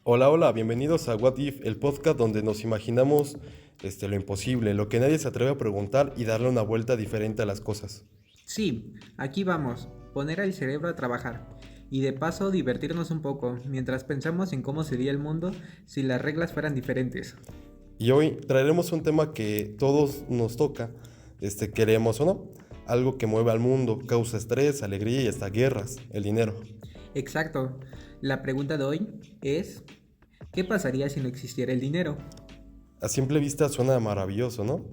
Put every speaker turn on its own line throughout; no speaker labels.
Hola, hola, bienvenidos a What If, el podcast donde nos imaginamos lo imposible, lo que nadie se atreve a preguntar y darle una vuelta diferente a las cosas.
Sí, aquí vamos, poner al cerebro a trabajar y de paso divertirnos un poco mientras pensamos en cómo sería el mundo si las reglas fueran diferentes.
Y hoy traeremos un tema que todos nos toca, queremos o no, algo que mueve al mundo, causa estrés, alegría y hasta guerras, el dinero.
Exacto, la pregunta de hoy es, ¿qué pasaría si no existiera el dinero?
A simple vista suena maravilloso, ¿no?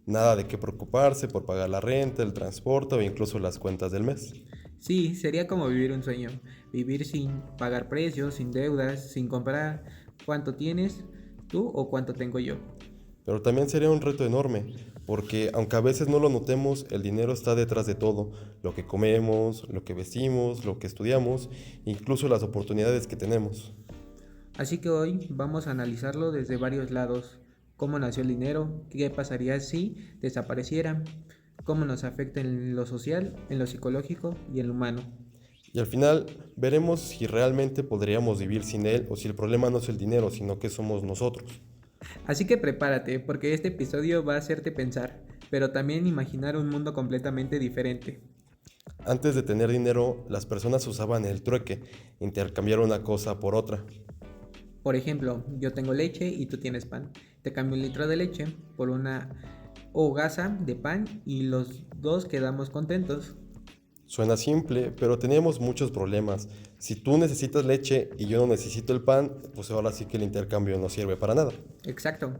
Nada de qué preocuparse por pagar la renta, el transporte o incluso las cuentas del mes.
Sí, sería como vivir un sueño, vivir sin pagar precios, sin deudas, sin comprar cuánto tienes tú o cuánto tengo yo.
Pero también sería un reto enorme, porque aunque a veces no lo notemos, el dinero está detrás de todo, lo que comemos, lo que vestimos, lo que estudiamos, incluso las oportunidades que tenemos.
Así que hoy vamos a analizarlo desde varios lados. Cómo nació el dinero, qué pasaría si desapareciera, cómo nos afecta en lo social, en lo psicológico y en lo humano.
Y al final veremos si realmente podríamos vivir sin él o si el problema no es el dinero, sino que somos nosotros.
Así que prepárate, porque este episodio va a hacerte pensar, pero también imaginar un mundo completamente diferente.
Antes de tener dinero, las personas usaban el trueque, intercambiar una cosa por otra.
Por ejemplo, yo tengo leche y tú tienes pan. Te cambio un litro de leche por una hogaza de pan y los dos quedamos contentos.
Suena simple, pero teníamos muchos problemas. Si tú necesitas leche y yo no necesito el pan, pues ahora sí que el intercambio no sirve para nada.
Exacto.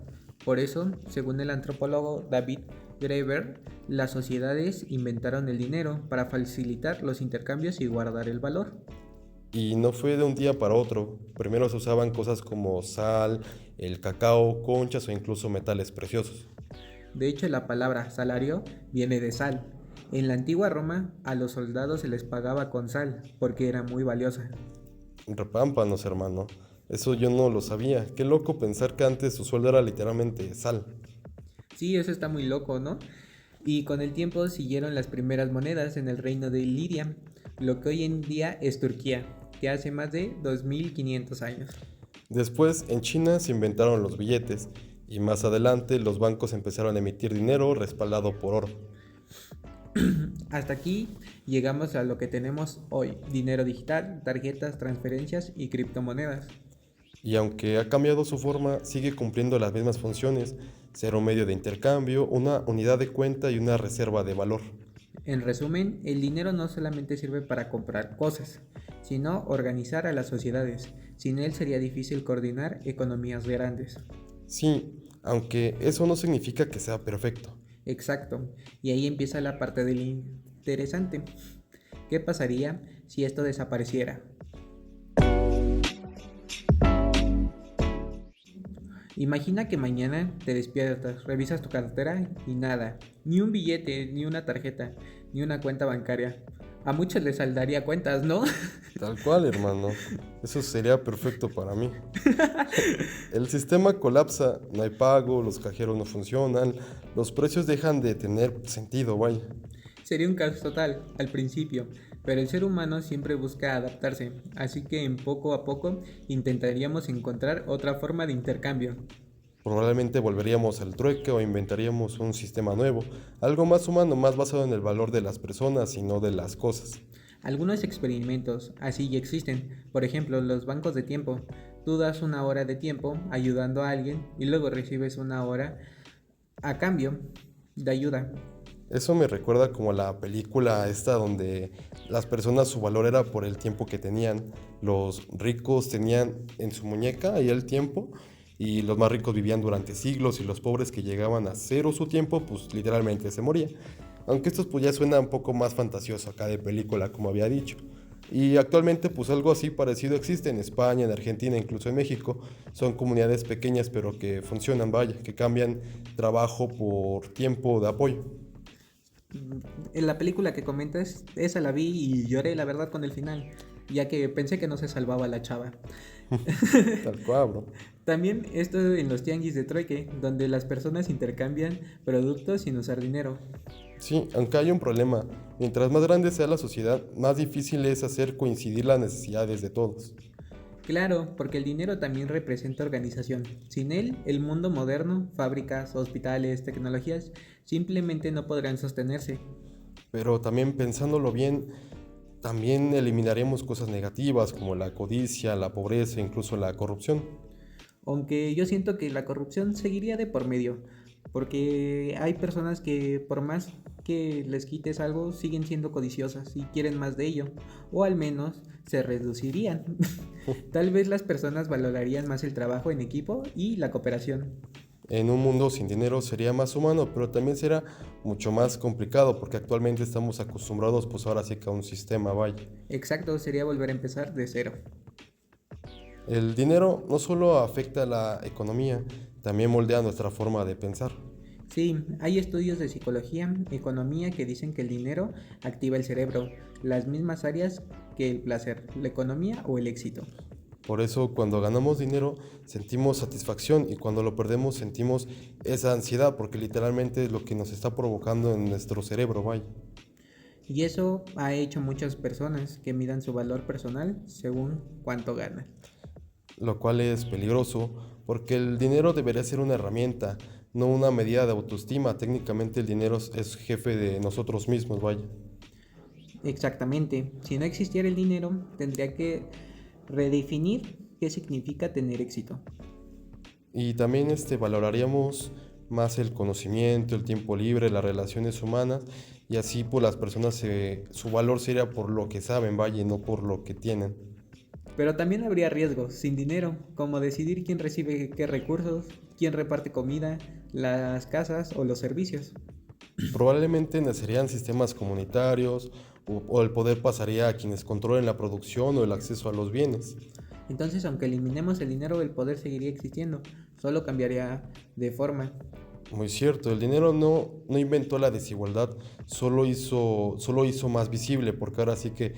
Por eso, según el antropólogo David Graeber, las sociedades inventaron el dinero para facilitar los intercambios y guardar el valor.
Y no fue de un día para otro. Primero se usaban cosas como sal, el cacao, conchas o incluso metales preciosos.
De hecho, la palabra salario viene de sal. En la antigua Roma, a los soldados se les pagaba con sal porque era muy valiosa.
Repámpanos, hermano. Eso yo no lo sabía. Qué loco pensar que antes su sueldo era literalmente sal.
Sí, eso está muy loco, ¿no? Y con el tiempo siguieron las primeras monedas en el reino de Iliria, lo que hoy en día es Turquía, que hace más de 2500 años.
Después, en China se inventaron los billetes y más adelante los bancos empezaron a emitir dinero respaldado por oro.
Hasta aquí llegamos a lo que tenemos hoy, dinero digital, tarjetas, transferencias y criptomonedas.
Y aunque ha cambiado su forma, sigue cumpliendo las mismas funciones, ser un medio de intercambio, una unidad de cuenta y una reserva de valor.
En resumen, el dinero no solamente sirve para comprar cosas, sino organizar a las sociedades. Sin él sería difícil coordinar economías grandes.
Sí, aunque eso no significa que sea perfecto.
Exacto, y ahí empieza la parte del interesante. ¿Qué pasaría si esto desapareciera? Imagina que mañana te despiertas, revisas tu cartera y nada, ni un billete, ni una tarjeta, ni una cuenta bancaria. A muchos les saldaría cuentas, ¿no?
Tal cual, hermano. Eso sería perfecto para mí. El sistema colapsa, no hay pago, los cajeros no funcionan, los precios dejan de tener sentido, vaya.
Sería un caos total al principio, pero el ser humano siempre busca adaptarse, así que en poco a poco intentaríamos encontrar otra forma de intercambio.
Probablemente volveríamos al trueque o inventaríamos un sistema nuevo, algo más humano, más basado en el valor de las personas y no de las cosas.
Algunos experimentos así ya existen, por ejemplo los bancos de tiempo. Tú das una hora de tiempo ayudando a alguien y luego recibes una hora a cambio de ayuda.
Eso me recuerda como la película esta donde las personas su valor era por el tiempo que tenían. Los ricos tenían en su muñeca ahí el tiempo y los más ricos vivían durante siglos y los pobres que llegaban a cero su tiempo pues literalmente se morían. Aunque esto pues ya suena un poco más fantasioso acá de película como había dicho. Y actualmente pues algo así parecido existe en España, en Argentina, incluso en México. Son comunidades pequeñas pero que funcionan, vaya, que cambian trabajo por tiempo de apoyo.
En la película que comentas, esa la vi y lloré la verdad con el final, ya que pensé que no se salvaba la chava.
Tal cual, bro.
También esto en los tianguis de trueque, donde las personas intercambian productos sin usar dinero.
Sí, aunque hay un problema. Mientras más grande sea la sociedad, más difícil es hacer coincidir las necesidades de todos.
Claro, porque el dinero también representa organización. Sin él, el mundo moderno, fábricas, hospitales, tecnologías, simplemente no podrán sostenerse.
Pero también pensándolo bien, también eliminaremos cosas negativas como la codicia, la pobreza, incluso la corrupción.
Aunque yo siento que la corrupción seguiría de por medio, porque hay personas que por más que les quites algo, siguen siendo codiciosas y quieren más de ello, o al menos se reducirían. Tal vez las personas valorarían más el trabajo en equipo y la cooperación.
En un mundo sin dinero sería más humano, pero también será mucho más complicado porque actualmente estamos acostumbrados pues ahora sí que a un sistema, vaya.
Exacto, sería volver a empezar de cero.
El dinero no solo afecta a la economía, también moldea nuestra forma de pensar.
Sí, hay estudios de psicología, economía que dicen que el dinero activa el cerebro, las mismas áreas que el placer, la economía o el éxito.
Por eso cuando ganamos dinero sentimos satisfacción y cuando lo perdemos sentimos esa ansiedad porque literalmente es lo que nos está provocando en nuestro cerebro, vaya.
Y eso ha hecho muchas personas que midan su valor personal según cuánto ganan.
Lo cual es peligroso porque el dinero debería ser una herramienta, no una medida de autoestima. Técnicamente el dinero es jefe de nosotros mismos, vaya.
Exactamente, si no existiera el dinero, tendría que redefinir qué significa tener éxito.
Y también valoraríamos más el conocimiento, el tiempo libre, las relaciones humanas y así pues las personas su valor sería por lo que saben, vaya, y no por lo que tienen.
Pero también habría riesgos sin dinero, como decidir quién recibe qué recursos, quién reparte comida, las casas o los servicios.
Probablemente nacerían sistemas comunitarios o el poder pasaría a quienes controlen la producción o el acceso a los bienes.
Entonces, aunque eliminemos el dinero, el poder seguiría existiendo, solo cambiaría de forma.
Muy cierto, el dinero no inventó la desigualdad, solo hizo más visible, porque ahora sí que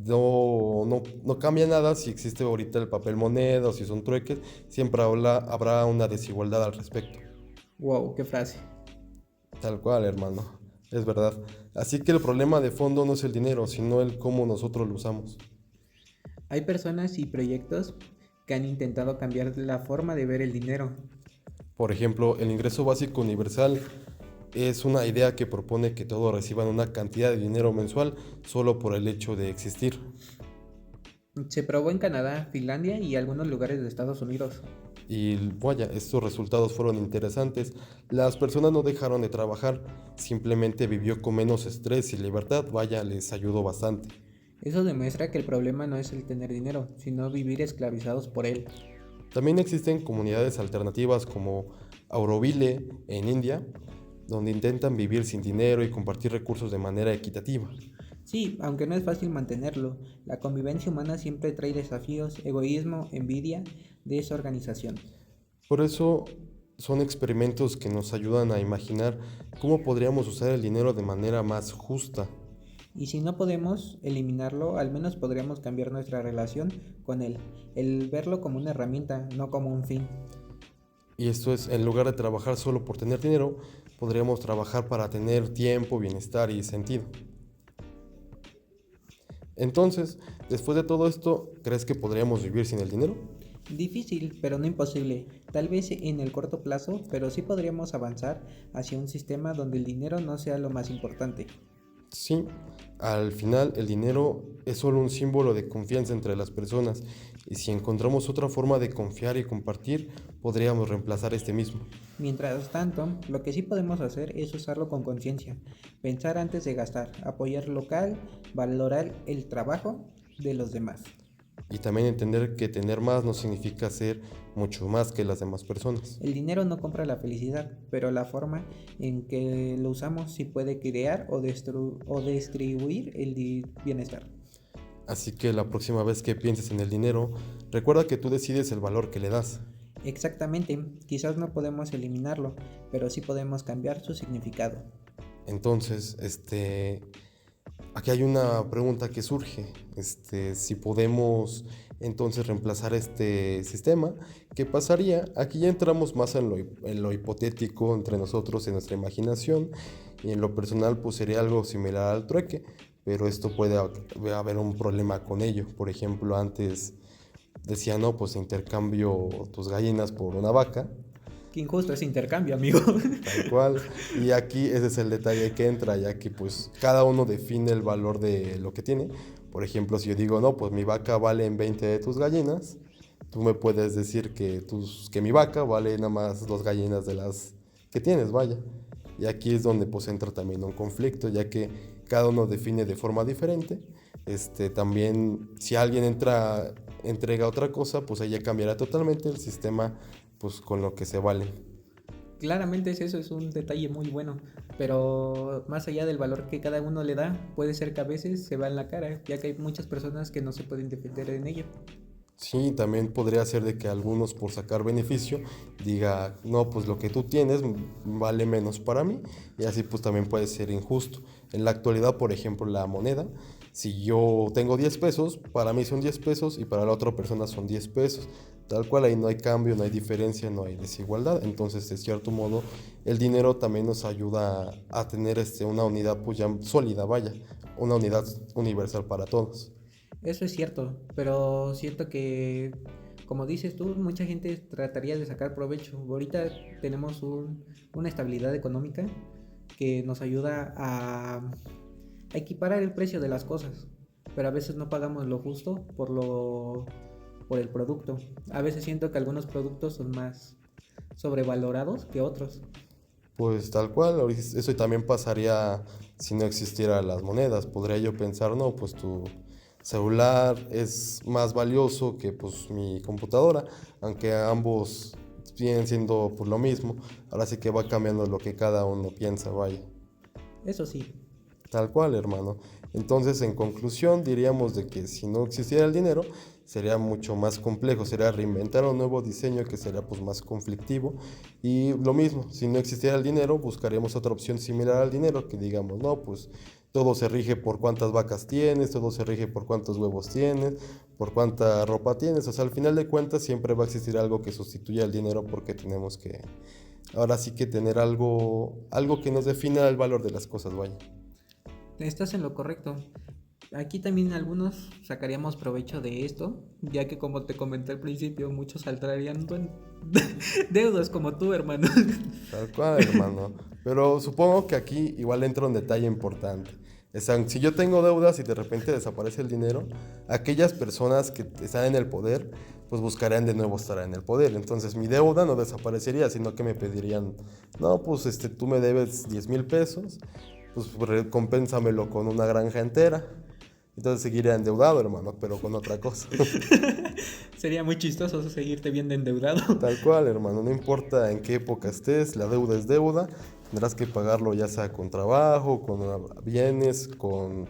no cambia nada si existe ahorita el papel moneda o si son trueques, siempre habrá una desigualdad al respecto.
Wow, qué frase.
Tal cual, hermano, es verdad. Así que el problema de fondo no es el dinero, sino el cómo nosotros lo usamos.
Hay personas y proyectos que han intentado cambiar la forma de ver el dinero.
Por ejemplo, el ingreso básico universal es una idea que propone que todos reciban una cantidad de dinero mensual solo por el hecho de existir.
Se probó en Canadá, Finlandia y algunos lugares de Estados Unidos.
Y vaya, estos resultados fueron interesantes. Las personas no dejaron de trabajar, simplemente vivió con menos estrés y libertad. Vaya, les ayudó bastante.
Eso demuestra que el problema no es el tener dinero, sino vivir esclavizados por él.
También existen comunidades alternativas como Auroville en India, donde intentan vivir sin dinero y compartir recursos de manera equitativa.
Sí, aunque no es fácil mantenerlo, la convivencia humana siempre trae desafíos, egoísmo, envidia, desorganización.
Por eso son experimentos que nos ayudan a imaginar cómo podríamos usar el dinero de manera más justa.
Y si no podemos eliminarlo, al menos podríamos cambiar nuestra relación con él, el verlo como una herramienta, no como un fin.
Y esto es, en lugar de trabajar solo por tener dinero, podríamos trabajar para tener tiempo, bienestar y sentido. Entonces, después de todo esto, ¿crees que podríamos vivir sin el dinero?
Difícil, pero no imposible. Tal vez en el corto plazo, pero sí podríamos avanzar hacia un sistema donde el dinero no sea lo más importante.
Sí, al final el dinero es solo un símbolo de confianza entre las personas y si encontramos otra forma de confiar y compartir, podríamos reemplazar este mismo.
Mientras tanto, lo que sí podemos hacer es usarlo con conciencia, pensar antes de gastar, apoyar local, valorar el trabajo de los demás.
Y también entender que tener más no significa ser mucho más que las demás personas.
El dinero no compra la felicidad, pero la forma en que lo usamos sí puede crear o distribuir el bienestar.
Así que la próxima vez que pienses en el dinero, recuerda que tú decides el valor que le das.
Exactamente, quizás no podemos eliminarlo, pero sí podemos cambiar su significado.
Entonces, aquí hay una pregunta que surge, si podemos entonces reemplazar este sistema, ¿qué pasaría? Aquí ya entramos más en lo hipotético entre nosotros, en nuestra imaginación, y en lo personal pues sería algo similar al trueque, pero esto puede haber un problema con ello. Por ejemplo, antes decía, no, pues intercambio tus gallinas por una vaca,
Qué injusto ese intercambio, amigo.
tal cual. Y aquí ese es el detalle que entra, ya que pues cada uno define el valor de lo que tiene. Por ejemplo, si yo digo, no, pues mi vaca vale en 20 de tus gallinas, tú me puedes decir que mi vaca vale nada más 2 gallinas de las que tienes, vaya. Y aquí es donde pues entra también un conflicto, ya que cada uno define de forma diferente. También si alguien entrega otra cosa, pues ahí ya cambiará totalmente el sistema pues con lo que se vale.
Claramente eso es un detalle muy bueno, pero más allá del valor que cada uno le da, puede ser que a veces se va en la cara, ya que hay muchas personas que no se pueden defender en ello.
Sí, también podría ser de que algunos por sacar beneficio diga, no, pues lo que tú tienes vale menos para mí y así pues también puede ser injusto. En la actualidad, por ejemplo, la moneda, si yo tengo 10 pesos, para mí son 10 pesos y para la otra persona son 10 pesos. Tal cual ahí no hay cambio, no hay diferencia, no hay desigualdad. Entonces, de cierto modo, el dinero también nos ayuda a tener una unidad pues ya sólida, vaya, una unidad universal para todos.
Eso es cierto, pero siento que, como dices tú, mucha gente trataría de sacar provecho. Ahorita tenemos una estabilidad económica que nos ayuda a equiparar el precio de las cosas, pero a veces no pagamos lo justo por el producto. A veces siento que algunos productos son más sobrevalorados que otros.
Pues tal cual, eso también pasaría si no existieran las monedas. Podría yo pensar, no, pues tu celular es más valioso que pues mi computadora, aunque ambos vienen siendo pues lo mismo. Ahora sí que va cambiando lo que cada uno piensa, vaya.
Eso sí,
Tal cual, hermano. Entonces, en conclusión, diríamos de que si no existiera el dinero, sería mucho más complejo, sería reinventar un nuevo diseño que sería pues más conflictivo. Y lo mismo, si no existiera el dinero, buscaríamos otra opción similar al dinero, que digamos, no, pues todo se rige por cuántas vacas tienes, todo se rige por cuántos huevos tienes, por cuánta ropa tienes. O sea, al final de cuentas siempre va a existir algo que sustituya al dinero porque tenemos que, ahora sí que tener algo que nos defina el valor de las cosas, vaya.
estás en lo correcto. Aquí también algunos sacaríamos provecho de esto, ya que como te comenté al principio, muchos saldrían deudas como tú, hermano.
Tal cual, hermano. Pero supongo que aquí igual entra un detalle importante. O sea, si yo tengo deudas y de repente desaparece el dinero, aquellas personas que están en el poder, pues buscarían de nuevo estar en el poder. Entonces mi deuda no desaparecería, sino que me pedirían, no, pues tú me debes 10,000 pesos, pues recompénsamelo con una granja entera. Entonces seguiría endeudado, hermano, pero con otra cosa.
Sería muy chistoso seguirte viendo endeudado.
Tal cual, hermano, no importa en qué época estés, la deuda es deuda, tendrás que pagarlo ya sea con trabajo, con bienes, con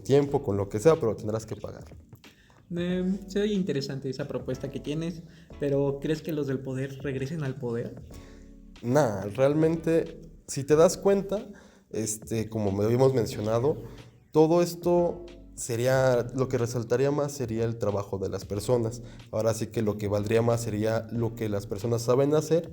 tiempo, con lo que sea, pero tendrás que pagar.
Se oye interesante esa propuesta que tienes, pero ¿crees que los del poder regresen al poder?
Nada, realmente, si te das cuenta, como me habíamos mencionado, todo esto sería, lo que resaltaría más sería el trabajo de las personas. Ahora sí que lo que valdría más sería lo que las personas saben hacer,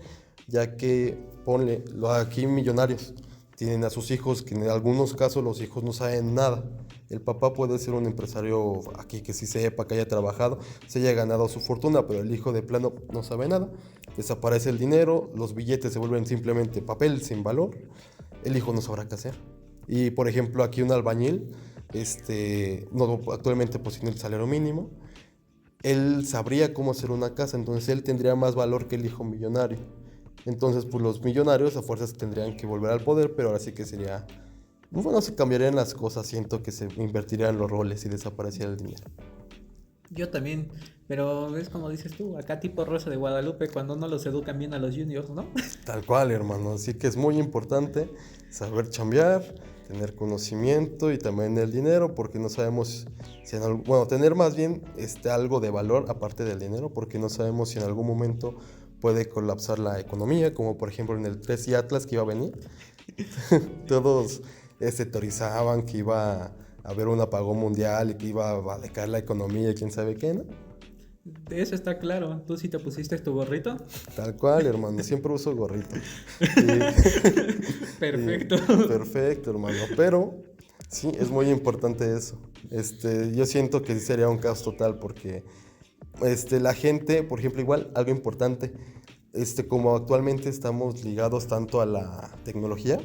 ya que, ponle, aquí millonarios tienen a sus hijos, que en algunos casos los hijos no saben nada. El papá puede ser un empresario aquí que sí sepa, que haya trabajado, se haya ganado su fortuna, pero el hijo de plano no sabe nada. Desaparece el dinero, los billetes se vuelven simplemente papel sin valor, el hijo no sabrá qué hacer. Y por ejemplo, aquí un albañil, no, actualmente pues tiene el salario mínimo, él sabría cómo hacer una casa, entonces él tendría más valor que el hijo millonario. Entonces, pues los millonarios a fuerzas tendrían que volver al poder, pero ahora sí que sería, bueno, se cambiarían las cosas, siento que se invertirían los roles y desapareciera el dinero.
Yo también, pero es como dices tú, acá tipo Rosa de Guadalupe, cuando no los educan bien a los juniors, ¿no?
Tal cual, hermano, así que es muy importante saber chambear, tener conocimiento y también el dinero, porque no sabemos si bueno, tener más bien algo de valor aparte del dinero, porque no sabemos si en algún momento puede colapsar la economía, como por ejemplo en el 3 y Atlas que iba a venir. Todos teorizaban que iba a haber un apagón mundial y que iba a decaer la economía y quién sabe qué, ¿no?
De eso está claro. ¿Tú sí te pusiste tu gorrito?
Tal cual, hermano, siempre uso gorrito.
Perfecto.
Perfecto, hermano, pero sí, es muy importante eso. Yo siento que sí sería un caos total porque La gente, por ejemplo, igual, algo importante, como actualmente estamos ligados tanto a la tecnología,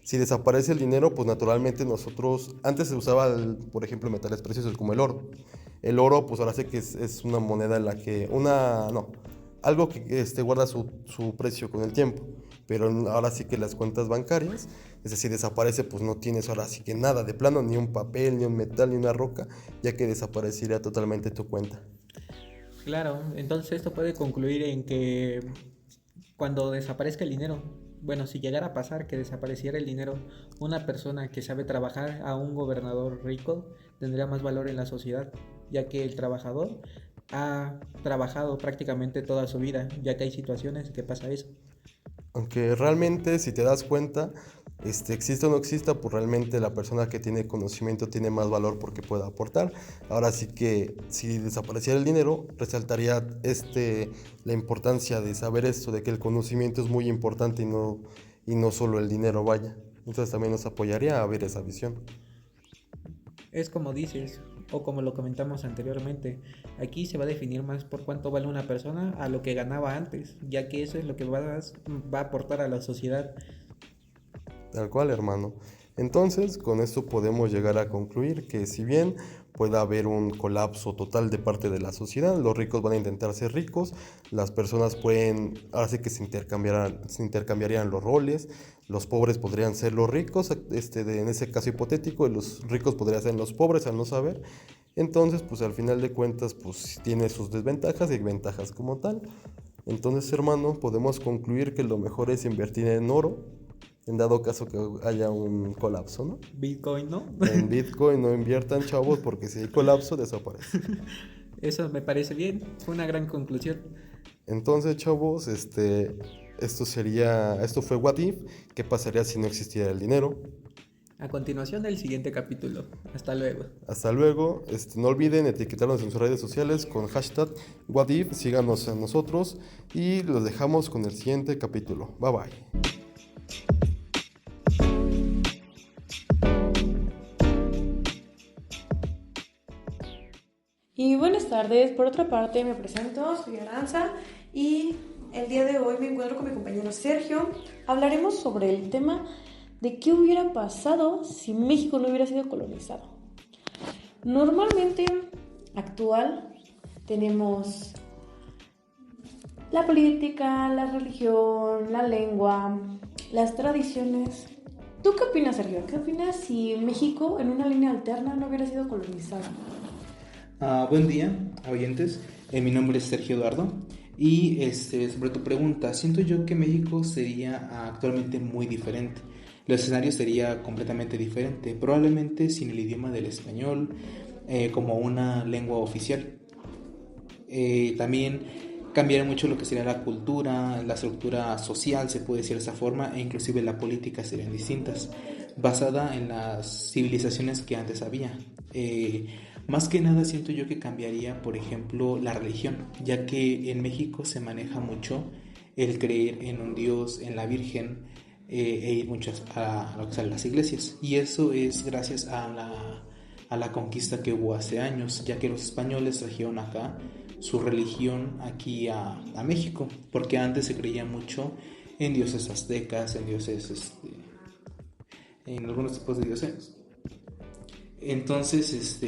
si desaparece el dinero, pues naturalmente nosotros, antes se usaba, por ejemplo, metales preciosos como el oro. El oro, pues ahora sé que es una moneda en la que, no, algo que guarda su precio con el tiempo. Pero ahora sí que las cuentas bancarias, es decir, desaparece, pues no tienes ahora sí que nada de plano, ni un papel, ni un metal, ni una roca, ya que desaparecería totalmente tu cuenta.
Claro, entonces esto puede concluir en que cuando desaparezca el dinero, bueno, si llegara a pasar que desapareciera el dinero, una persona que sabe trabajar a un gobernador rico tendría más valor en la sociedad, ya que el trabajador ha trabajado prácticamente toda su vida, ya que hay situaciones que pasa eso.
Aunque realmente, si te das cuenta, exista o no exista, pues realmente la persona que tiene conocimiento tiene más valor porque puede aportar. Ahora sí que si desapareciera el dinero, resaltaría la importancia de saber esto, de que el conocimiento es muy importante y no solo el dinero, vaya. Entonces también nos apoyaría a ver esa visión.
Es como dices, o como lo comentamos anteriormente, aquí se va a definir más por cuánto vale una persona a lo que ganaba antes, ya que eso es lo que va a aportar a la sociedad.
Tal cual, hermano. Entonces, con esto podemos llegar a concluir que si bien pueda haber un colapso total de parte de la sociedad, los ricos van a intentar ser ricos, las personas pueden, ahora sí que se intercambiarían los roles, los pobres podrían ser los ricos, en ese caso hipotético, y los ricos podrían ser los pobres al no saber. Entonces, pues al final de cuentas, pues tiene sus desventajas y ventajas como tal. Entonces, hermano, podemos concluir que lo mejor es invertir en oro, en dado caso que haya un colapso, ¿no?
Bitcoin, ¿no?
En Bitcoin no inviertan, chavos, porque si hay colapso, desaparece.
Eso me parece bien, fue una gran conclusión.
Entonces, chavos, esto fue What If, ¿qué pasaría si no existiera el dinero?
A continuación del siguiente capítulo. Hasta luego.
Hasta luego, no olviden etiquetarnos en sus redes sociales con hashtag What If, síganos a nosotros y los dejamos con el siguiente capítulo. Bye bye.
Y buenas tardes, por otra parte me presento, soy Aranza y el día de hoy me encuentro con mi compañero Sergio. Hablaremos sobre el tema de qué hubiera pasado si México no hubiera sido colonizado. Normalmente, actual, tenemos la política, la religión, la lengua, las tradiciones. ¿Tú qué opinas, Sergio? ¿Qué opinas si México en una línea alterna no hubiera sido colonizado?
Buen día, oyentes. Mi nombre es Sergio Eduardo y sobre tu pregunta, siento yo que México sería actualmente muy diferente. El escenario sería completamente diferente, probablemente sin el idioma del español como una lengua oficial. También cambiaría mucho lo que sería la cultura, la estructura social, se puede decir de esa forma, e inclusive la política serían distintas, basada en las civilizaciones que antes había. Más que nada siento yo que cambiaría, por ejemplo, la religión, ya que en México se maneja mucho el creer en un Dios, en la Virgen, e ir muchas a lo que son las iglesias. Y eso es gracias a la conquista que hubo hace años, ya que los españoles trajeron acá su religión aquí a México, porque antes se creía mucho en dioses aztecas, en dioses, en algunos tipos de dioses. Entonces,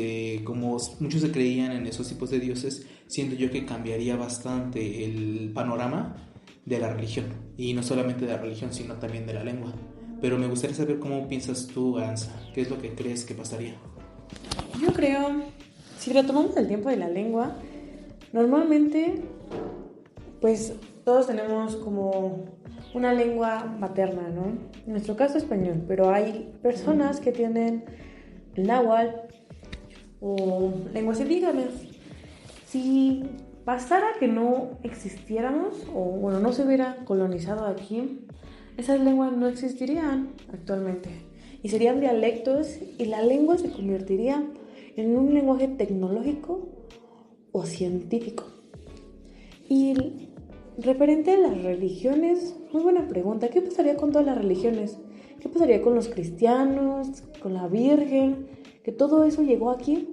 como muchos se creían en esos tipos de dioses, siento yo que cambiaría bastante el panorama de la religión, y no solamente de la religión, sino también de la lengua. Pero me gustaría saber cómo piensas tú, Aranza, ¿qué es lo que crees que pasaría?
Yo creo, si retomamos el tiempo de la lengua, normalmente, pues todos tenemos como una lengua materna, ¿no? En nuestro caso español, pero hay personas que tienen el náhuatl o lenguas indígenas. Si pasara que no existiéramos o bueno, no se hubiera colonizado aquí, esas lenguas no existirían actualmente y serían dialectos y la lengua se convertiría en un lenguaje tecnológico o científico. Y referente a las religiones, muy buena pregunta. ¿Qué pasaría con todas las religiones? ¿Qué pasaría con los cristianos, con la Virgen? Que todo eso llegó aquí.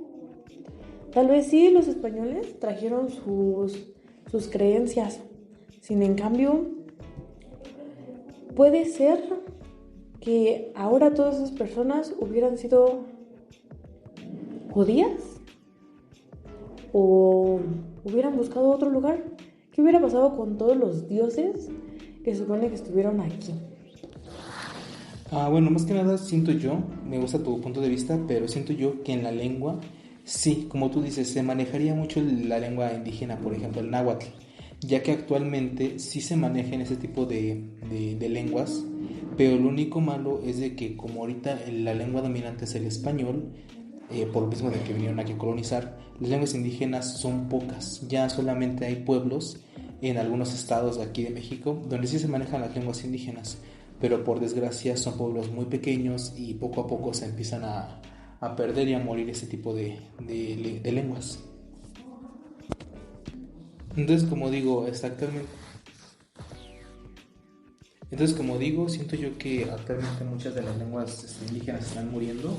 Tal vez sí los españoles trajeron sus creencias. Sin en cambio, puede ser que ahora todas esas personas hubieran sido judías o hubieran buscado otro lugar. ¿Qué hubiera pasado con todos los dioses que se supone que estuvieron aquí?
Bueno, más que nada siento yo, me gusta tu punto de vista, pero siento yo que en la lengua, sí, como tú dices, se manejaría mucho la lengua indígena, por ejemplo, el náhuatl, ya que actualmente sí se manejan ese tipo de lenguas, pero lo único malo es de que como ahorita la lengua dominante es el español, por lo mismo de que vinieron aquí a colonizar, las lenguas indígenas son pocas, ya solamente hay pueblos en algunos estados de aquí de México donde sí se manejan las lenguas indígenas, pero por desgracia son pueblos muy pequeños y poco a poco se empiezan a perder y a morir ese tipo de lenguas. Entonces, como digo, siento yo que actualmente muchas de las lenguas indígenas están muriendo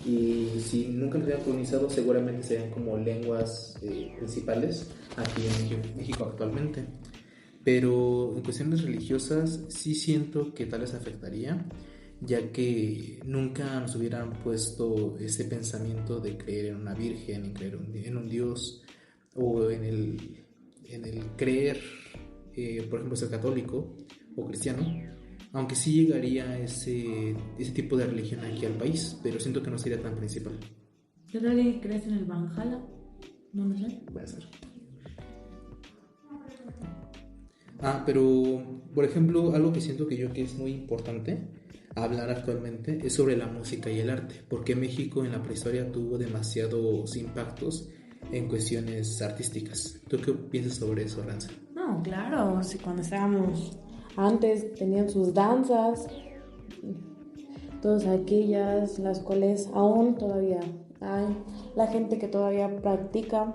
y si nunca las hubieran colonizado seguramente serían como lenguas principales aquí en México actualmente. Pero en cuestiones religiosas sí siento que tal vez afectaría, ya que nunca nos hubieran puesto ese pensamiento de creer en una virgen, en creer en un Dios o en el creer, por ejemplo, ser católico o cristiano, aunque sí llegaría ese tipo de religión aquí al país, pero siento que no sería tan principal.
¿Qué tal que crees en el Valhalla? No lo sé.
Puede ser. Pero, por ejemplo, algo que siento que es muy importante hablar actualmente es sobre la música y el arte, porque México en la prehistoria tuvo demasiados impactos en cuestiones artísticas. ¿Tú qué piensas sobre eso, Aranza?
No, claro, sí, cuando estábamos antes tenían sus danzas, todas aquellas, las cuales aún todavía hay, la gente que todavía practica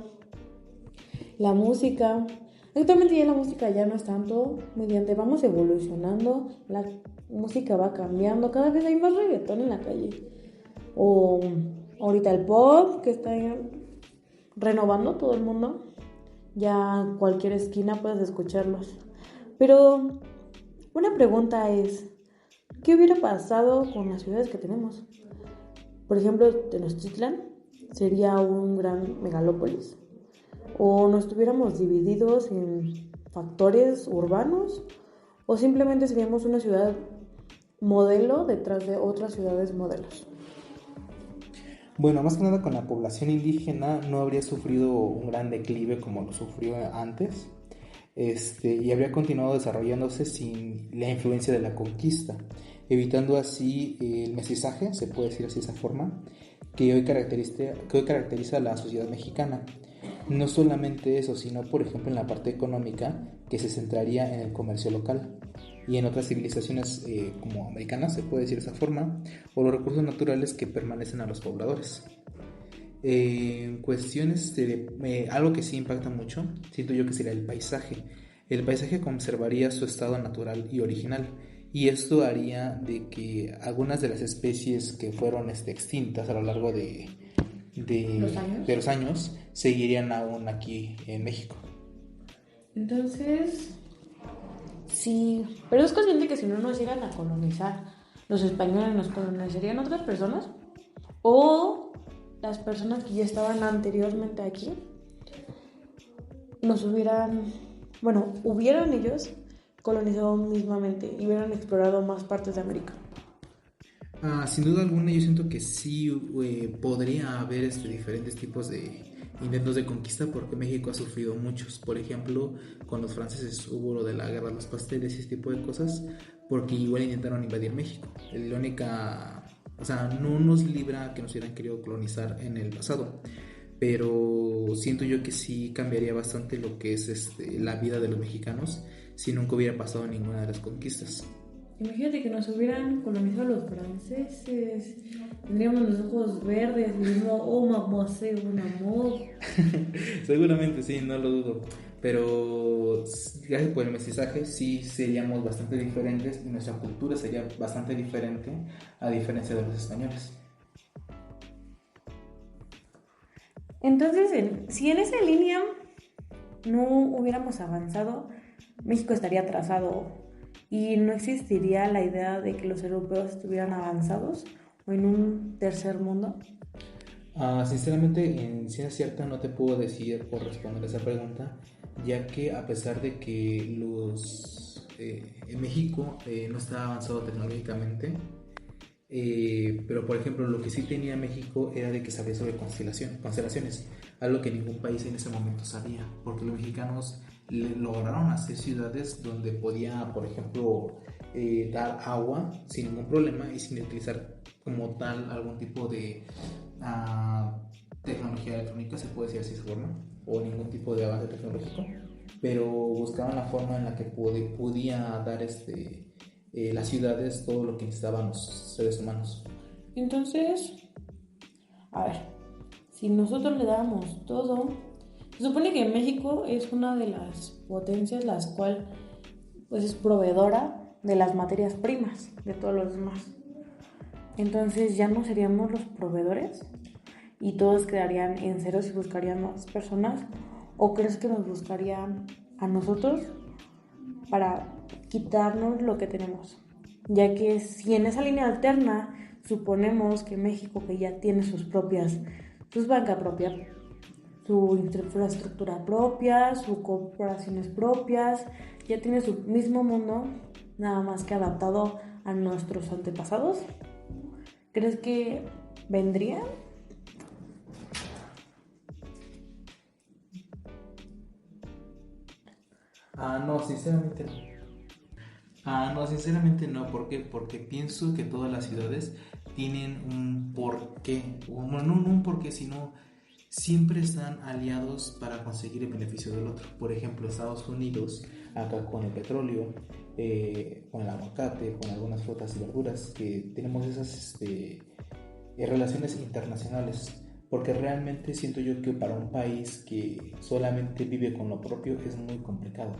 la música. Actualmente ya la música ya no es tanto, mediante vamos evolucionando, la música va cambiando, cada vez hay más reggaetón en la calle. O ahorita el pop que está renovando todo el mundo, ya en cualquier esquina puedes escucharlos. Pero una pregunta es, ¿qué hubiera pasado con las ciudades que tenemos? Por ejemplo, Tenochtitlan sería un gran megalópolis. O no estuviéramos divididos en factores urbanos, o simplemente seríamos una ciudad modelo detrás de otras ciudades modelos.
Bueno, más que nada con la población indígena no habría sufrido un gran declive como lo sufrió antes, y habría continuado desarrollándose sin la influencia de la conquista, evitando así el mestizaje, se puede decir así de esa forma, que hoy caracteriza a la sociedad mexicana. No solamente eso, sino por ejemplo en la parte económica que se centraría en el comercio local y en otras civilizaciones como americanas, se puede decir de esa forma, o los recursos naturales que permanecen a los pobladores. En cuestiones de algo que sí impacta mucho, siento yo que sería el paisaje. El paisaje conservaría su estado natural y original, y esto haría de que algunas de las especies que fueron extintas a lo largo de los años seguirían aún aquí en México.
Entonces, sí, pero es consciente que si no nos llegan a colonizar, los españoles nos colonizarían otras personas o las personas que ya estaban anteriormente aquí hubieran ellos colonizado mismamente y hubieran explorado más partes de América.
Sin duda alguna yo siento que sí podría haber diferentes tipos de intentos de conquista porque México ha sufrido muchos. Por ejemplo, con los franceses hubo lo de la guerra de los pasteles y ese tipo de cosas porque igual intentaron invadir México. No nos libra que nos hubieran querido colonizar en el pasado, pero siento yo que sí cambiaría bastante lo que es la vida de los mexicanos si nunca hubiera pasado ninguna de las conquistas.
Imagínate que nos hubieran colonizado los franceses, tendríamos los ojos verdes y diríamos, oh mamá, c'est un amor.
Seguramente sí, no lo dudo, pero gracias por el mestizaje sí seríamos bastante diferentes y nuestra cultura sería bastante diferente a diferencia de los españoles.
Entonces, si en esa línea no hubiéramos avanzado, México estaría atrasado y no existiría la idea de que los europeos estuvieran avanzados o en un tercer mundo.
Sinceramente, en ciencia cierta no te puedo decir por responder esa pregunta, ya que a pesar de que en México no está avanzado tecnológicamente, pero por ejemplo lo que sí tenía México era de que sabía sobre constelaciones, algo que ningún país en ese momento sabía, porque los mexicanos lograron hacer ciudades donde podía, por ejemplo, dar agua sin ningún problema y sin utilizar como tal algún tipo de tecnología electrónica, se puede decir así de esa forma, o ningún tipo de avance tecnológico, pero buscaban la forma en la que podía dar las ciudades todo lo que necesitaban los seres humanos.
Entonces, a ver, si nosotros le damos todo, se supone que México es una de las potencias las cual pues es proveedora de las materias primas de todos los demás. Entonces ya no seríamos los proveedores y todos quedarían en ceros y buscarían más personas, ¿o crees que nos buscarían a nosotros para quitarnos lo que tenemos? Ya que si en esa línea alterna suponemos que México, que ya tiene sus bancas propias, su infraestructura propia, sus corporaciones propias, ya tiene su mismo mundo, nada más que adaptado a nuestros antepasados, ¿crees que vendrían?
No, sinceramente no. No, sinceramente no. ¿Por qué? Porque pienso que todas las ciudades tienen un porqué. Bueno, no un porqué, sino siempre están aliados para conseguir el beneficio del otro. Por ejemplo, Estados Unidos, acá con el petróleo, con el aguacate, con algunas frutas y verduras, que tenemos esas relaciones internacionales. Porque realmente siento yo que para un país que solamente vive con lo propio es muy complicado.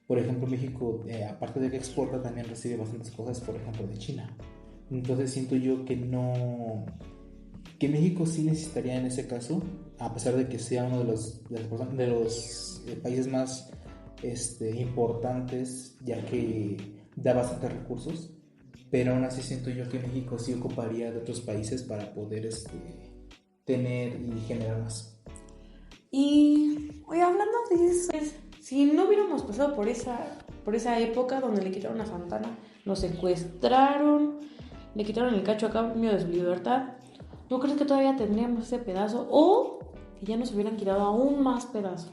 Por ejemplo, México, aparte de que exporta, también recibe bastantes cosas, por ejemplo, de China. Entonces siento yo que no, que México sí necesitaría en ese caso, a pesar de que sea uno de los países más importantes, ya que da bastantes recursos, pero aún así siento yo que México sí ocuparía de otros países para poder tener y generar más.
Y hoy hablando de eso, si no hubiéramos pasado por esa época donde le quitaron a Santana, nos secuestraron, le quitaron el cacho a cambio de su libertad, ¿tú crees que todavía tendríamos ese pedazo o que ya nos hubieran quitado aún más pedazos?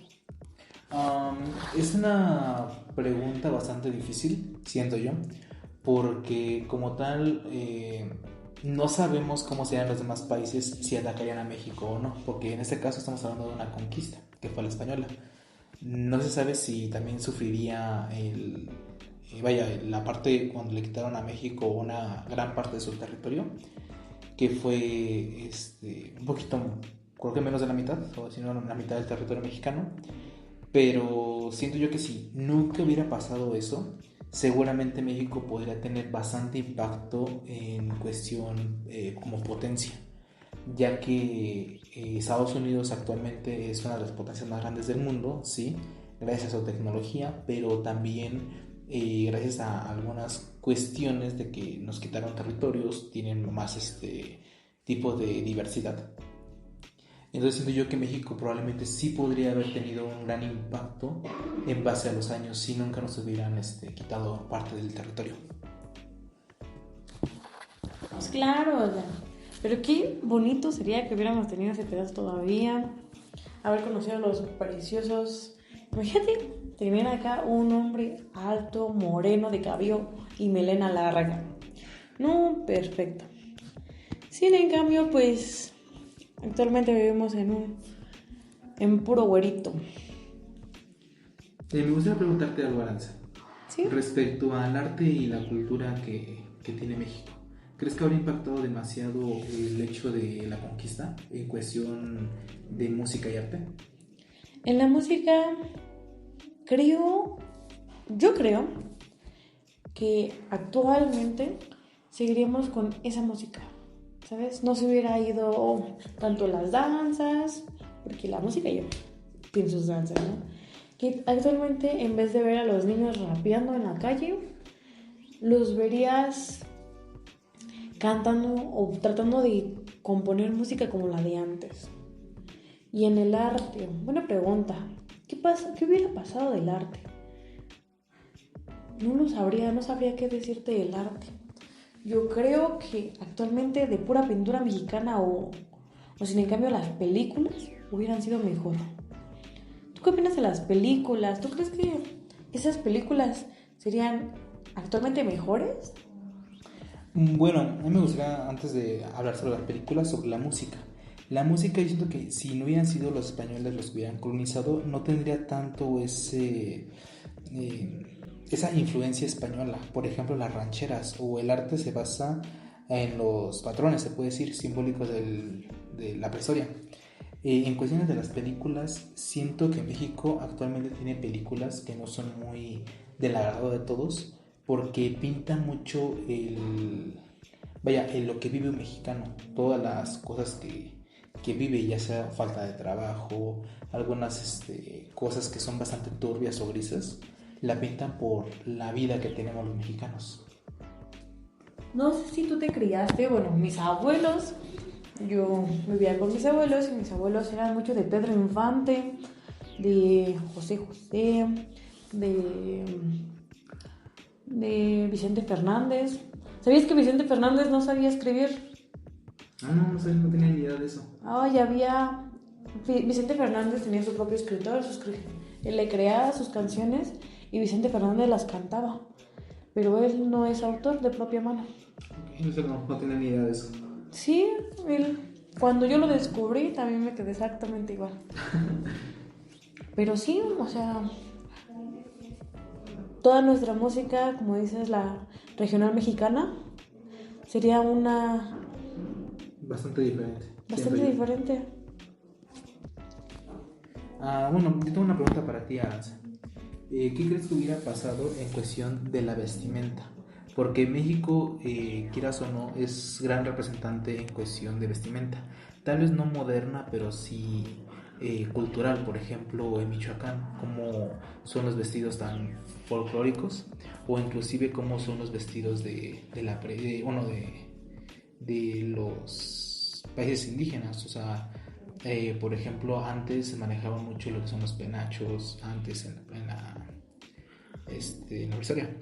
Es una pregunta bastante difícil, siento yo, porque como tal no sabemos cómo serían los demás países si atacarían a México o no, porque en este caso estamos hablando de una conquista, que fue la española. No se sabe si también sufriría la parte cuando le quitaron a México una gran parte de su territorio, que fue un poquito, creo que menos de la mitad, o si no la mitad del territorio mexicano. Pero siento yo que si nunca hubiera pasado eso, seguramente México podría tener bastante impacto en cuestión como potencia, ya que Estados Unidos actualmente es una de las potencias más grandes del mundo, sí, gracias a su tecnología, pero también gracias a algunas cuestiones de que nos quitaron territorios, tienen más tipo de diversidad. Entonces siento yo que México probablemente sí podría haber tenido un gran impacto en base a los años si nunca nos hubieran quitado parte del territorio.
Pues claro, pero qué bonito sería que hubiéramos tenido ese pedazo todavía, haber conocido a los preciosos. Imagínate, te viene acá un hombre alto, moreno, de cabello y melena larga. No, perfecto. Sí, en cambio, pues actualmente vivimos en puro güerito.
Me gustaría preguntarte algo, Aranza.
¿Sí?
Respecto al arte y la cultura que tiene México. ¿Crees que habrá impactado demasiado el hecho de la conquista en cuestión de música y arte?
En la música, yo creo que actualmente seguiríamos con esa música, ¿sabes? No se hubiera ido tanto las danzas, porque la música lleva tiene sus danzas, ¿no? Que actualmente en vez de ver a los niños rapeando en la calle, los verías cantando o tratando de componer música como la de antes. Y en el arte, buena pregunta, ¿qué hubiera pasado del arte? No sabría qué decirte del arte. Yo creo que actualmente de pura pintura mexicana o sin en cambio las películas hubieran sido mejor. ¿Tú qué opinas de las películas? ¿Tú crees que esas películas serían actualmente mejores?
Bueno, a mí me gustaría, antes de hablar sobre las películas, sobre la música. La música, yo siento que si no hubieran sido los españoles los que hubieran colonizado, no tendría tanto esa influencia española. Por ejemplo, las rancheras o el arte se basa en los patrones, se puede decir, simbólicos de la prehistoria. En cuestiones de las películas, siento que México actualmente tiene películas que no son muy del agrado de todos, porque pintan mucho lo que vive un mexicano, todas las cosas que vive, ya sea falta de trabajo, algunas cosas que son bastante turbias o grises, la pintan por la vida que tenemos los mexicanos.
No sé si tú te criaste, bueno, mis abuelos, yo vivía con mis abuelos y mis abuelos eran mucho de Pedro Infante, de José José, de Vicente Fernández. ¿Sabías que Vicente Fernández no sabía escribir?
No sé, no tenía ni idea de eso.
Vicente Fernández tenía su propio escritor, él le creaba sus canciones y Vicente Fernández las cantaba, pero él no es autor de propia mano.
No tenía ni idea de eso.
Sí, cuando yo lo descubrí también me quedé exactamente igual. Pero sí, o sea, toda nuestra música, como dices, la regional mexicana, sería una...
Bastante diferente.
Bastante diferente.
Bueno, yo tengo una pregunta para ti, Aranza. ¿Qué crees que hubiera pasado en cuestión de la vestimenta? Porque México, quieras o no, es gran representante en cuestión de vestimenta. Tal vez no moderna, pero sí cultural. Por ejemplo, en Michoacán, cómo son los vestidos tan folclóricos, o inclusive cómo son los vestidos de los países indígenas. O sea, por ejemplo, antes se manejaba mucho lo que son los penachos, antes en la historia.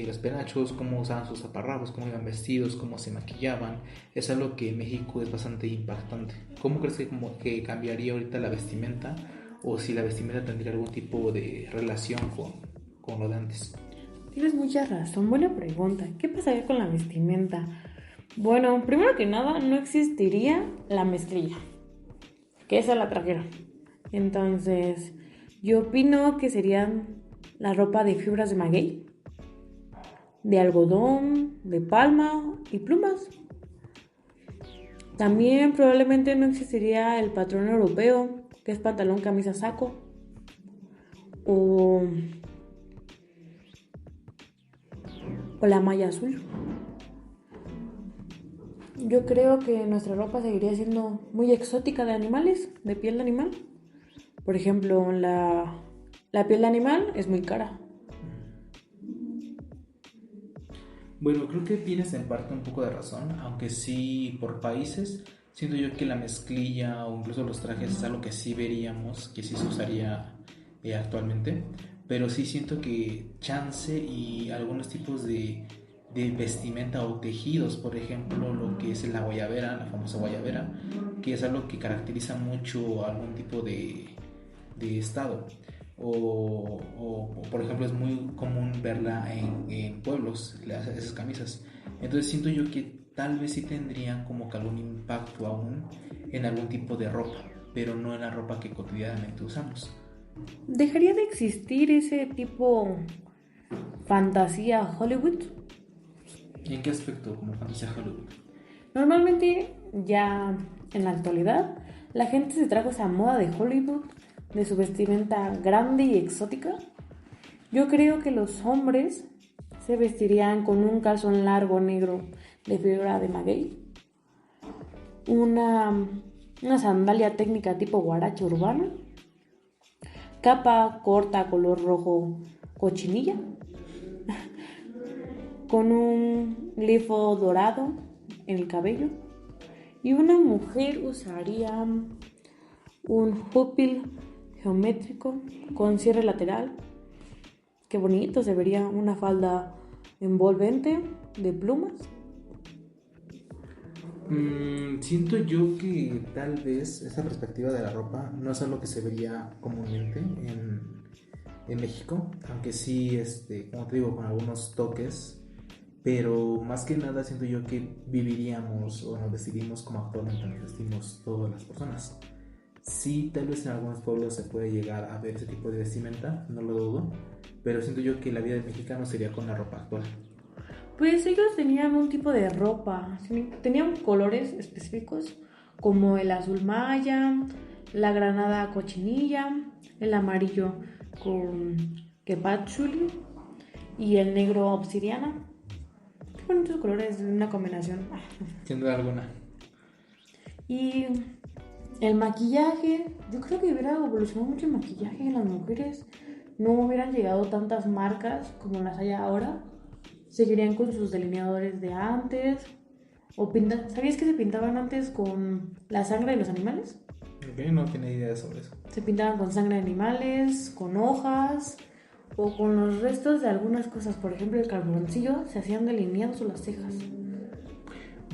Los penachos, cómo usaban sus taparrabos, cómo iban vestidos, cómo se maquillaban, es algo que en México es bastante impactante. ¿Cómo crees que cambiaría ahorita la vestimenta, o si la vestimenta tendría algún tipo de relación con lo de antes?
Tienes mucha razón, buena pregunta. ¿Qué pasaría con la vestimenta? Bueno, primero que nada, no existiría la mezclilla, que esa la trajeron. Entonces, yo opino que serían la ropa de fibras de maguey, de algodón, de palma y plumas. También probablemente no existiría el patrón europeo, que es pantalón, camisa, saco, o la malla azul. Yo creo que nuestra ropa seguiría siendo muy exótica, de animales, de piel de animal. Por ejemplo, la piel de animal es muy cara.
Bueno, creo que tienes en parte un poco de razón, aunque sí por países, siento yo que la mezclilla o incluso los trajes es algo que sí veríamos, que sí se usaría actualmente, pero sí siento que chance y algunos tipos de vestimenta o tejidos, por ejemplo, lo que es la guayabera, la famosa guayabera, que es algo que caracteriza mucho a algún tipo de estado. O por ejemplo es muy común verla en pueblos, esas camisas. Entonces siento yo que tal vez sí tendrían como que algún impacto aún en algún tipo de ropa, pero no en la ropa que cotidianamente usamos.
¿Dejaría de existir ese tipo fantasía Hollywood?
¿En qué aspecto como fantasía Hollywood?
Normalmente ya en la actualidad la gente se trajo esa moda de Hollywood, de su vestimenta grande y exótica. Yo creo que los hombres se vestirían con un calzón largo negro de fibra de maguey, una una sandalia técnica tipo guaracha urbana, capa corta color rojo cochinilla, con un glifo dorado en el cabello, y una mujer usaría un hupil geométrico con cierre lateral. Qué bonito, se vería una falda envolvente de plumas.
Siento yo que tal vez esa perspectiva de la ropa no es algo que se vería comúnmente en México, aunque sí, como te digo, con algunos toques, pero más que nada siento yo que viviríamos o nos vestiríamos como actualmente nos vestimos todas las personas. Sí, tal vez en algunos pueblos se puede llegar a ver ese tipo de vestimenta, no lo dudo, pero siento yo que la vida del mexicano sería con la ropa actual.
Pues ellos tenían un tipo de ropa, tenían colores específicos como el azul maya, la granada cochinilla, el amarillo con quepachuli y el negro obsidiana. Qué bonitos colores, una combinación.
Sin duda alguna.
Y el maquillaje, yo creo que hubiera evolucionado mucho el maquillaje en las mujeres. No hubieran llegado tantas marcas como las hay ahora. Seguirían con sus delineadores de antes. ¿Sabías que se pintaban antes con la sangre de los animales?
Ok, no tiene idea sobre eso.
Se pintaban con sangre de animales, con hojas o con los restos de algunas cosas. Por ejemplo, el carboncillo, se hacían delineados o las cejas.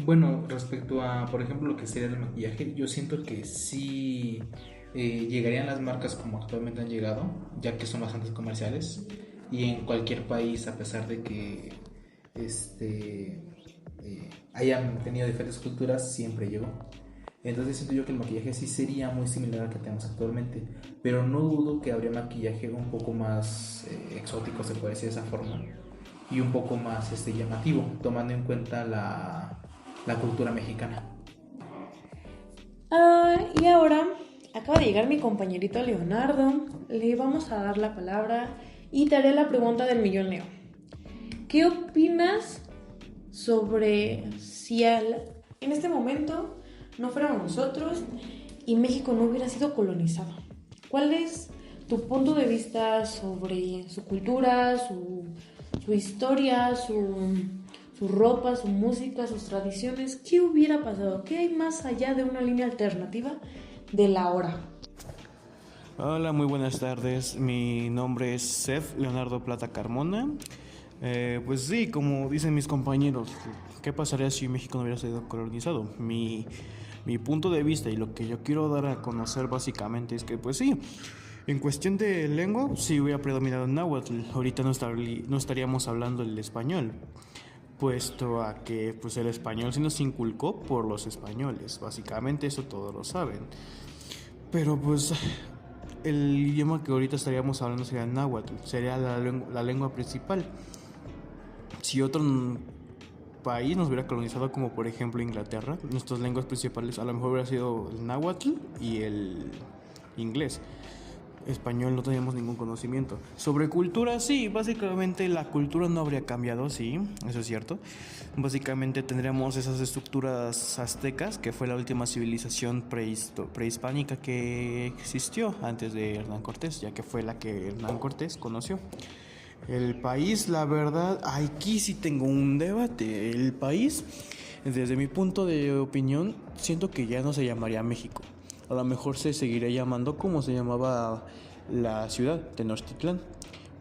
Bueno, respecto a, por ejemplo, lo que sería el maquillaje, yo siento que sí llegarían las marcas como actualmente han llegado, ya que son bastante comerciales, y en cualquier país, a pesar de que hayan tenido diferentes culturas, siempre llegó. Entonces siento yo que el maquillaje sí sería muy similar al que tenemos actualmente, pero no dudo que habría maquillaje un poco más exótico, se puede decir de esa forma, y un poco más llamativo, tomando en cuenta la cultura mexicana.
Y ahora acaba de llegar mi compañerito Leonardo. Le vamos a dar la palabra y te haré la pregunta del millón, Leo. ¿Qué opinas sobre si en este momento no fuéramos nosotros y México no hubiera sido colonizado? ¿Cuál es tu punto de vista sobre su cultura, su historia, su ropa, su música, sus tradiciones? ¿Qué hubiera pasado? ¿Qué hay más allá de una línea alternativa de la hora?
Hola, muy buenas tardes. Mi nombre es Seth Leonardo Plata Carmona. Pues sí, como dicen mis compañeros, ¿qué pasaría si México no hubiera sido colonizado? Mi punto de vista y lo que yo quiero dar a conocer básicamente es que, pues sí, en cuestión de lengua, sí hubiera predominado el náhuatl. Ahorita no estaríamos hablando el español, puesto a que pues el español se nos inculcó por los españoles. Básicamente eso todos lo saben. Pero pues el idioma que ahorita estaríamos hablando sería el náhuatl, sería la lengua principal. Si otro país nos hubiera colonizado, como por ejemplo Inglaterra, nuestras lenguas principales a lo mejor hubiera sido el náhuatl y el inglés. Español no teníamos ningún conocimiento. Sobre cultura, sí, básicamente la cultura no habría cambiado, sí, eso es cierto. Básicamente tendríamos esas estructuras aztecas, que fue la última civilización prehispánica que existió antes de Hernán Cortés, ya que fue la que Hernán Cortés conoció. El país, la verdad, aquí sí tengo un debate. El país, desde mi punto de opinión, siento que ya no se llamaría México. A lo mejor se seguiría llamando como se llamaba la ciudad, Tenochtitlán,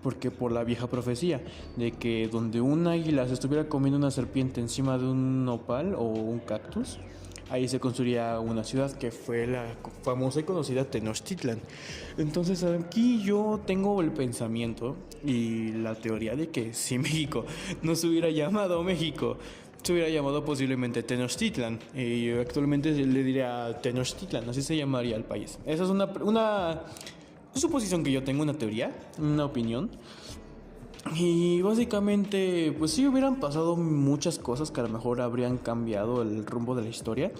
porque por la vieja profecía de que donde un águila se estuviera comiendo una serpiente encima de un nopal o un cactus, ahí se construiría una ciudad que fue la famosa y conocida Tenochtitlan. Entonces aquí yo tengo el pensamiento y la teoría de que si México no se hubiera llamado México, se hubiera llamado posiblemente Tenochtitlan, y actualmente le diría Tenochtitlan, así se llamaría el país. Esa es una suposición que yo tengo, una teoría, una opinión. Y básicamente, pues sí hubieran pasado muchas cosas que a lo mejor habrían cambiado el rumbo de la historia.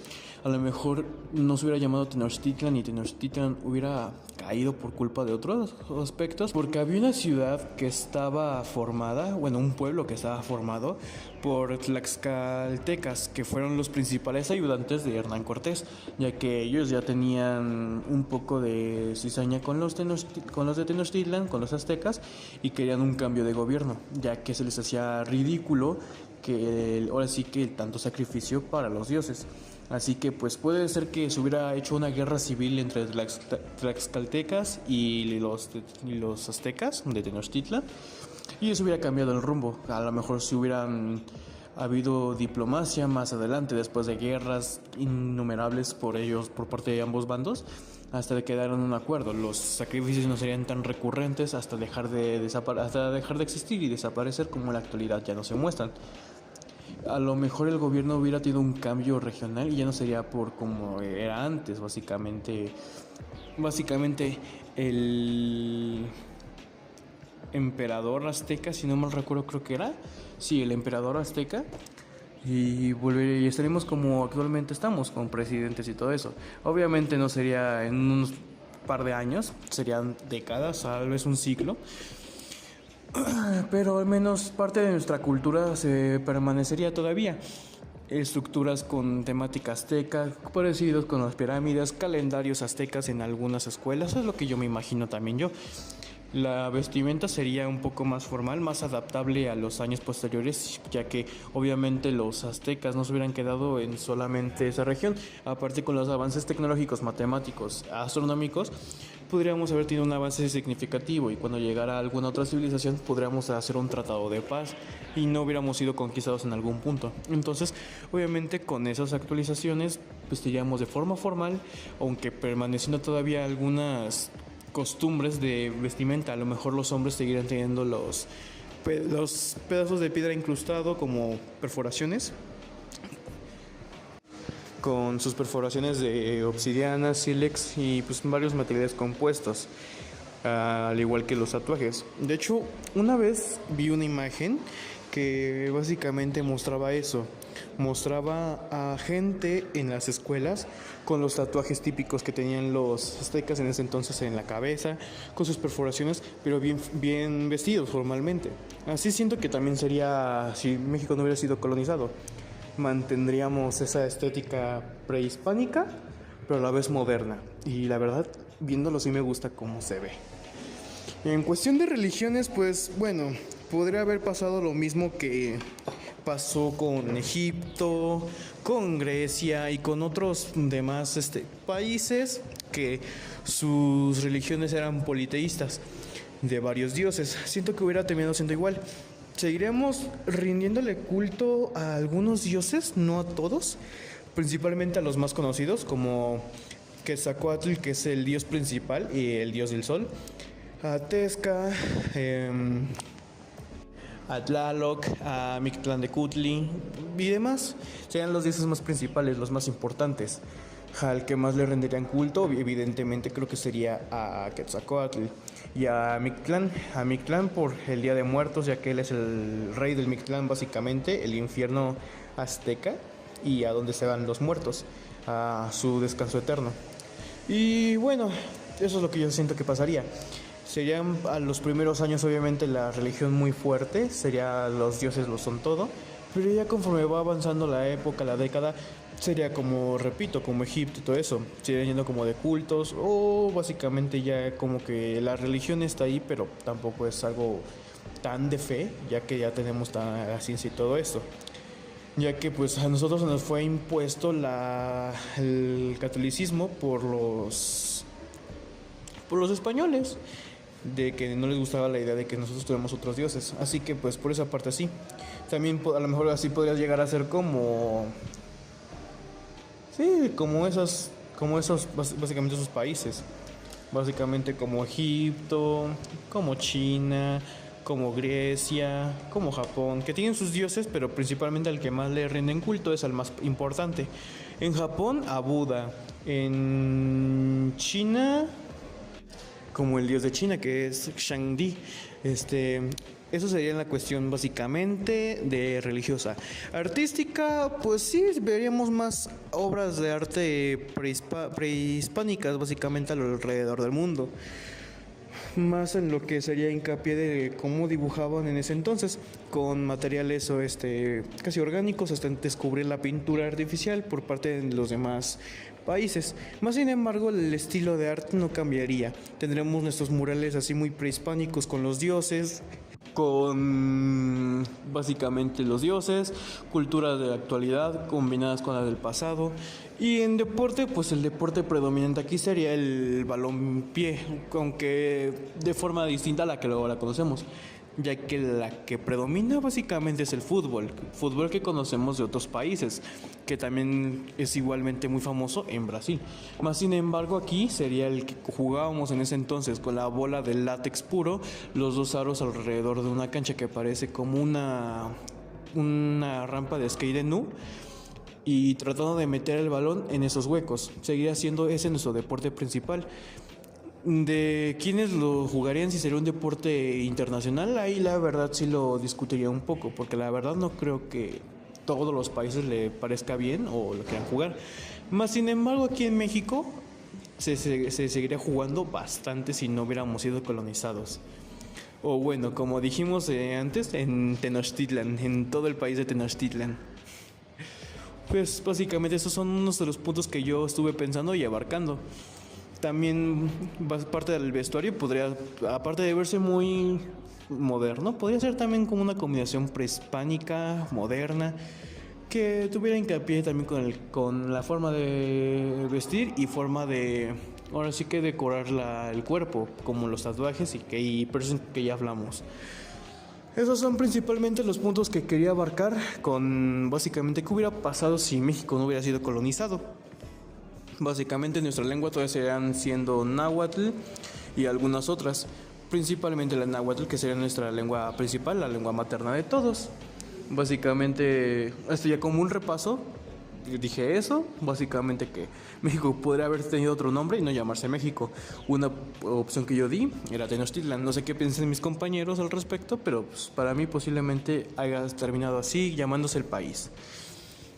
A lo mejor no se hubiera llamado Tenochtitlan y Tenochtitlan hubiera caído por culpa de otros aspectos, porque había una ciudad que estaba formada, bueno, un pueblo que estaba formado por tlaxcaltecas, que fueron los principales ayudantes de Hernán Cortés, ya que ellos ya tenían un poco de cizaña con los de Tenochtitlan, con los aztecas, y querían un cambio de gobierno, ya que se les hacía ridículo que ahora sí que tanto sacrificio para los dioses. Así que pues puede ser que se hubiera hecho una guerra civil entre tlaxcaltecas y los aztecas de Tenochtitlan, y eso hubiera cambiado el rumbo. A lo mejor si hubieran habido diplomacia más adelante, después de guerras innumerables por ellos, por parte de ambos bandos, hasta de quedar en un acuerdo. Los sacrificios no serían tan recurrentes hasta dejar de existir y desaparecer, como en la actualidad ya no se muestran. A lo mejor el gobierno hubiera tenido un cambio regional y ya no sería por como era antes, básicamente el emperador azteca, si no mal recuerdo, creo que era, sí, el emperador azteca, y estaremos como actualmente estamos, con presidentes y todo eso. Obviamente no sería en unos par de años, serían décadas, tal vez un siglo, pero al menos parte de nuestra cultura se permanecería todavía. Estructuras con temática azteca, parecidos con las pirámides, calendarios aztecas en algunas escuelas, es lo que yo me imagino también yo. La vestimenta sería un poco más formal, más adaptable a los años posteriores, ya que obviamente los aztecas no se hubieran quedado en solamente esa región. Aparte, con los avances tecnológicos, matemáticos, astronómicos, podríamos haber tenido un avance significativo, y cuando llegara alguna otra civilización podríamos hacer un tratado de paz y no hubiéramos sido conquistados en algún punto. Entonces, obviamente con esas actualizaciones vestiríamos de forma formal, aunque permaneciendo todavía algunas costumbres de vestimenta. A lo mejor los hombres seguirán teniendo los pedazos de piedra incrustado como perforaciones, con sus perforaciones de obsidiana, sílex y pues varios materiales compuestos, al igual que los tatuajes. De hecho, una vez vi una imagen que básicamente mostraba eso. Mostraba a gente en las escuelas con los tatuajes típicos que tenían los aztecas en ese entonces en la cabeza, con sus perforaciones, pero bien vestidos formalmente. Así siento que también sería, si México no hubiera sido colonizado, mantendríamos esa estética prehispánica, pero a la vez moderna. Y la verdad, viéndolo sí me gusta cómo se ve. En cuestión de religiones, pues bueno, podría haber pasado lo mismo que pasó con Egipto, con Grecia y con otros demás países que sus religiones eran politeístas, de varios dioses. Siento que hubiera terminado siendo igual. Seguiremos rindiéndole culto a algunos dioses, no a todos, principalmente a los más conocidos, como Quetzalcóatl, que es el dios principal y el dios del sol, a Tezca, a Tlaloc, a Mictlantecutli y demás. Serían los dioses más principales, los más importantes. Al que más le rendirían culto, evidentemente creo que sería a Quetzalcóatl y a Mictlán por el Día de Muertos, ya que él es el rey del Mictlán, básicamente el infierno azteca, y a donde se van los muertos, a su descanso eterno. Y bueno, eso es lo que yo siento que pasaría. Serían a los primeros años obviamente la religión muy fuerte, sería los dioses lo son todo, pero ya conforme va avanzando la época, la década, sería como, repito, como Egipto y todo eso, sería yendo como de cultos, o básicamente ya como que la religión está ahí, pero tampoco es algo tan de fe, ya que ya tenemos la ciencia y todo esto. Ya que pues a nosotros se nos fue impuesto el catolicismo por los españoles, de que no les gustaba la idea de que nosotros tuviéramos otros dioses. Así que pues por esa parte sí. También a lo mejor así podrías llegar a ser como... Sí, como esos, básicamente esos países. Básicamente como Egipto, como China, como Grecia, como Japón, que tienen sus dioses, pero principalmente al que más le rinden culto es al más importante. En Japón, a Buda. En China, como el dios de China, que es Shangdi. Eso sería la cuestión básicamente de religiosa. Artística, pues sí, veríamos más obras de arte prehispánicas básicamente alrededor del mundo. Más en lo que sería hincapié de cómo dibujaban en ese entonces, con materiales casi orgánicos, hasta descubrir la pintura artificial por parte de los demás países. Más sin embargo, el estilo de arte no cambiaría. Tendremos nuestros murales así muy prehispánicos con los dioses, con básicamente los dioses, culturas de la actualidad combinadas con la del pasado. Y en deporte, pues el deporte predominante aquí sería el balompié, aunque de forma distinta a la que ahora conocemos, ya que la que predomina básicamente es el fútbol que conocemos de otros países, que también es igualmente muy famoso en Brasil. Más sin embargo, aquí sería el que jugábamos en ese entonces con la bola de látex puro, los dos aros alrededor de una cancha que parece como una rampa de skate en nu, y tratando de meter el balón en esos huecos. Seguiría siendo ese nuestro deporte principal. De quiénes lo jugarían, si sería un deporte internacional, ahí la verdad sí lo discutiría un poco, porque la verdad no creo que todos los países le parezca bien o lo quieran jugar. Más sin embargo, aquí en México se seguiría jugando bastante si no hubiéramos sido colonizados. O bueno, como dijimos antes, en Tenochtitlan, en todo el país de Tenochtitlan. Pues básicamente esos son unos de los puntos que yo estuve pensando y abarcando. También parte del vestuario podría, aparte de verse muy moderno, podría ser también como una combinación prehispánica, moderna, que tuviera hincapié también con la forma de vestir y forma de, ahora sí que decorar el cuerpo, como los tatuajes y piercing que ya hablamos. Esos son principalmente los puntos que quería abarcar con básicamente qué hubiera pasado si México no hubiera sido colonizado. Básicamente nuestra lengua todavía seguirían siendo náhuatl y algunas otras, principalmente la náhuatl, que sería nuestra lengua principal, la lengua materna de todos. Básicamente, esto ya como un repaso, dije eso, básicamente que México podría haber tenido otro nombre y no llamarse México. Una opción que yo di era Tenochtitlan. No sé qué piensan mis compañeros al respecto, pero pues, para mí posiblemente haya terminado así, llamándose el país.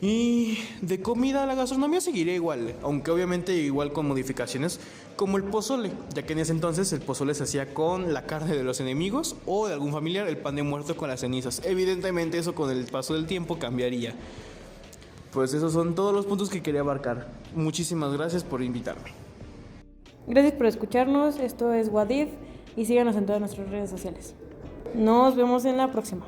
Y de comida, la gastronomía seguiría igual, aunque obviamente igual con modificaciones, como el pozole, ya que en ese entonces el pozole se hacía con la carne de los enemigos o de algún familiar, el pan de muerto con las cenizas. Evidentemente eso con el paso del tiempo cambiaría. Pues esos son todos los puntos que quería abarcar. Muchísimas gracias por invitarme.
Gracias por escucharnos. Esto es What If y síganos en todas nuestras redes sociales. Nos vemos en la próxima.